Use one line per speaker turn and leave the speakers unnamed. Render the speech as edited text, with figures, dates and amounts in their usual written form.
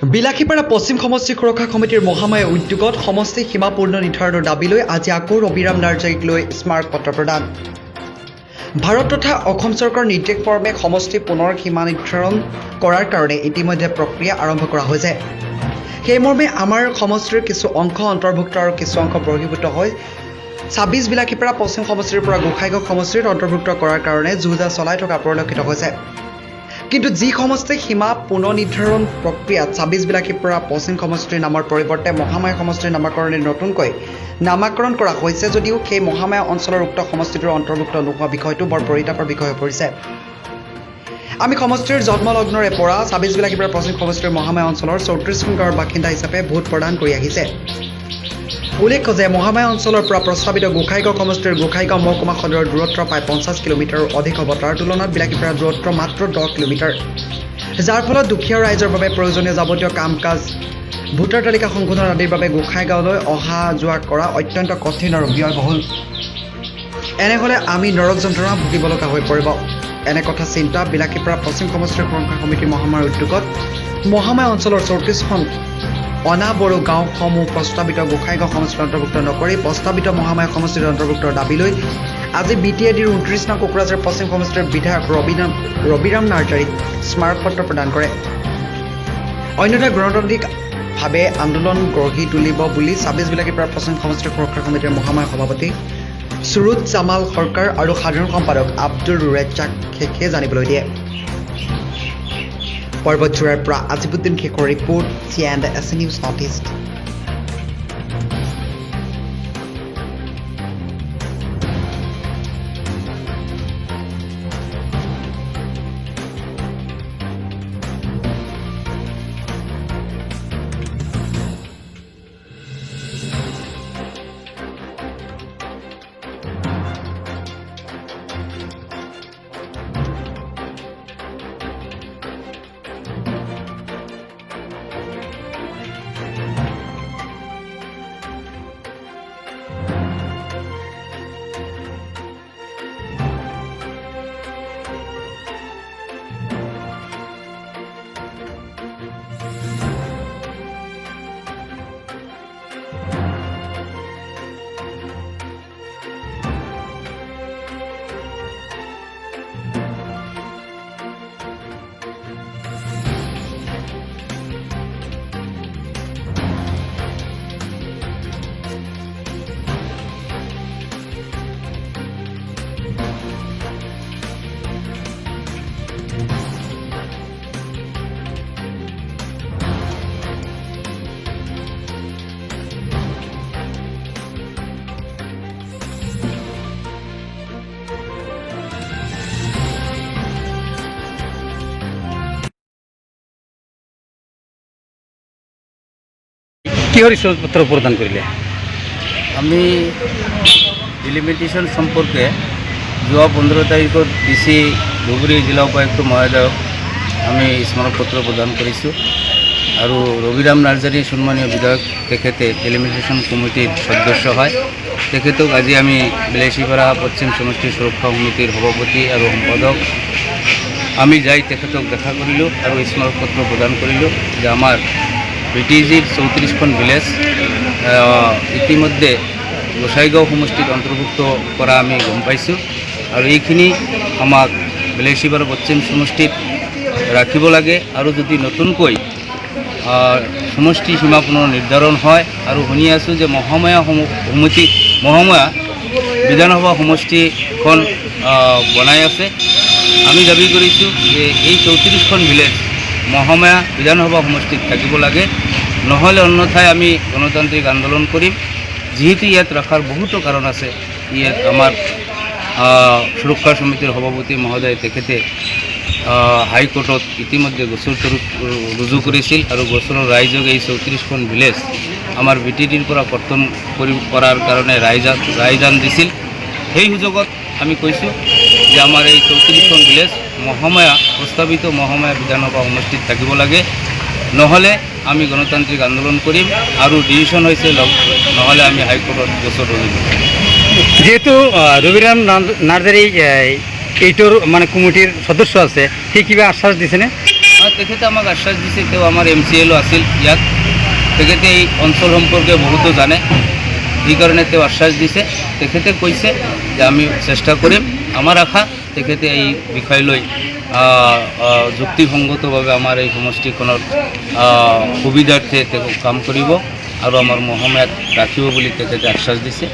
বিলাসীপাৰা পশ্চিম সমষ্টি সুৰক্ষা সমিতিৰ মহামায়া উদ্যোগত সমষ্টি সীমা পুনৰ্নিৰ্ধাৰণৰ দাবী লৈ আজি আকৌ ৰবিৰাম নাৰ্জাৰীক লৈ স্মাৰক পত্ৰ প্ৰদান। ভাৰত তথা অসম চৰকাৰৰ নিৰ্দেশ মৰ্মে সমষ্টি পুনৰ সীমা নিৰ্ধাৰণ কৰাৰ কাৰণে ইতিমধ্যে প্ৰক্ৰিয়া আৰম্ভ কৰা হৈছে। সেই মৰ্মে আমাৰ সমষ্টিৰ কিছু অংশ অন্তৰ্ভুক্ত আৰু কিছু অংশ বৰ্গীভূত হৈ ২৬ বিলাসীপাৰা পশ্চিম সমষ্টিৰ পৰা গোসাইগাঁও সমষ্টিত অন্তৰ্ভুক্ত কৰাৰ কাৰণে যুঁজা চলাই থকা পৰিলক্ষিত হৈছে। কিন্তু যি সমষ্টিক সীমা পুনৰ্নিৰ্ধাৰণ প্ৰক্ৰিয়াত ২৬ বিলাসীপাৰা পশ্চিম সমষ্টিৰ নামৰ পৰিৱৰ্তে মহামায়া সমষ্টিৰ নামাকৰণে নতুনকৈ নামাকৰণ কৰা হৈছে যদিও সেই মহামায়া অঞ্চলৰ উক্ত সমষ্টিটোৰ অন্তৰ্ভুক্ত নোহোৱা বিষয়টো বৰ পৰিতাপৰ বিষয় হৈ পৰিছে। আমি সমষ্টিৰ জন্মলগ্নৰে পৰা ২৬ বিলাসীপাৰা পশ্চিম সমষ্টিৰ মহামায়া অঞ্চলৰ ৩৪খন গাঁৱৰ বাসিন্দা হিচাপে ভোট প্ৰদান কৰি আহিছে। উল্লেখ্য যে মহামায়া অঞ্চলৰ পৰা প্ৰস্তাৱিত গোসাইগাঁও সমষ্টিৰ গোসাইগাঁও মহকুমা সদৰৰ দূৰত্ব প্ৰায় ৫০ কিলোমিটাৰৰ অধিক হ'ব। তাৰ তুলনাত বিলাসীপাৰাৰ দূৰত্ব মাত্ৰ ১০ কিলোমিটাৰ, যাৰ ফলত দুখীয়া ৰাইজৰ বাবে প্ৰয়োজনীয় যাৱতীয় কাম কাজ ভোটাৰ তালিকা সংশোধন আদিৰ বাবে গোসাইগাঁৱলৈ অহা যোৱা কৰা অত্যন্ত কঠিন আৰু ব্যয়বহুল। এনে হ'লে আমি নৰক যন্ত্ৰণা ভুগিব লগা হৈ পৰিব। এনে কথা চিন্তা বিলাসীপাৰা পশ্চিম সমষ্টিৰ সুৰক্ষা সমিতিৰ মহামায়াৰ উদ্যোগত মহামায়া অঞ্চলৰ ৩৪খন অনাবৰু গাঁওসমূহ প্ৰস্তাৱিত গোসাইগাঁও সমষ্টিত অন্তৰ্ভুক্ত নকৰি প্ৰস্তাৱিত মহামায়া সমষ্টিত অন্তৰ্ভুক্তৰ দাবী লৈ আজি BTADৰ ২৯ নং কোকৰাঝাৰ পশ্চিম সমষ্টিৰ বিধায়ক ৰবিৰাম নাৰ্জাৰীক স্মাৰক পত্ৰ প্ৰদান কৰে। অন্যথা গণতান্ত্ৰিকভাৱে আন্দোলন গঢ়ি তুলিব বুলি ২৬ বিলাসীপাৰা পশ্চিম সমষ্টিৰ সুৰক্ষা সমিতিৰ মহামায়া সভাপতি সুৰুজ জামাল সৰকাৰ আৰু সাধাৰণ সম্পাদক আব্দুল ৰেজ্জাক শেখে জানিবলৈ দিয়ে। পৰ্বতচূড়াৰ পৰা আজিবুদ্দিন শেখৰ report, C&AC news north east.
কিহৰ ইচ্ছাপত্ৰ প্ৰদান কৰিলে?
আমি ডিলিমিটেশ্যন সম্পৰ্কে যোৱা ১৫ তাৰিখত DC ধুবুৰী জিলা উপায়ুক্ত মহোদয়ক আমি স্মাৰকপত্ৰ প্ৰদান কৰিছোঁ আৰু ৰবিৰাম নাৰ্জাৰী সন্মানীয় বিধায়ক তেখেতে ডিলিমিটেশ্যন কমিটিৰ সদস্য হয়। তেখেতক আজি আমি বিলাসীপাৰা পশ্চিম সমষ্টি সুৰক্ষা সমিতিৰ সভাপতি আৰু সম্পাদক আমি যাই তেখেতক দেখা কৰিলোঁ আৰু স্মাৰকপত্ৰ প্ৰদান কৰিলোঁ যে আমাৰ BTADৰ ৩৪খন ভিলেজ ইতিমধ্যে গোসাইগাঁও সমষ্টিত অন্তৰ্ভুক্ত কৰা আমি গম পাইছোঁ আৰু এইখিনি আমাক বিলাসীপাৰা পশ্চিম সমষ্টিত ৰাখিব লাগে আৰু যদি নতুনকৈ সমষ্টি সীমা পুনৰ নিৰ্ধাৰণ হয় আৰু শুনি আছোঁ যে মহামায়া বিধানসভা সমষ্টিখন বনাই আছে। আমি দাবী কৰিছোঁ যে এই ৩৪খন ভিলেজ মহামায়া বিধানসভা সমষ্টিত থাকিব লাগে, নহ'লে অন্যথাই আমি গণতান্ত্ৰিক আন্দোলন কৰিম। যিহেতু ইয়াত ৰখাৰ বহুতো কাৰণ আছে। ইয়াত আমাৰ সুৰক্ষা সমিতিৰ সভাপতি মহোদয় তেখেতে হাইকোৰ্টত ইতিমধ্যে গোচৰটো ৰুজু কৰিছিল আৰু গোচৰৰ ৰাইজক এই ৩৪খন ভিলেজ আমাৰ BTADৰ পৰা কৰ্তন কৰাৰ কাৰণে ৰায়দান দিছিল। সেই সুযোগত আমি কৈছোঁ যে আমাৰ এই ৩৪খন ভিলেজ প্ৰস্তাৱিত মহামায়া বিধানসভা সমষ্টিত থাকিব লাগে, নহ'লে আমি গণতান্ত্ৰিক আন্দোলন কৰিম আৰু ডিচিশ্যন হৈছে নহ'লে আমি হাইকোৰ্টত গোচৰ ৰুজু কৰিম।
যেহেতু ৰবিৰাম নাৰ্জাৰী এইটোৰ মানে কমিটিৰ সদস্য আছে, সি কিবা আশ্বাস দিছেনে?
তেখেতে আমাক আশ্বাস দিছে, তেওঁ আমাৰ MCLও আছিল ইয়াত, তেখেতে এই অঞ্চল সম্পৰ্কে বহুতো জানে, সেইকাৰণে তেওঁ আশ্বাস দিছে। তেখেতে কৈছে যে আমি চেষ্টা কৰিম। আমাৰ আশা তেখেতে এই বিষয় লৈ যুক্তিসংগতভাৱে আমাৰ এই সমষ্টিখনৰ সুবিধাৰ্থে তেওঁ কাম কৰিব আৰু আমাৰ মহমায়াত ৰাখিব বুলি তেখেতে আশ্বাস দিছে।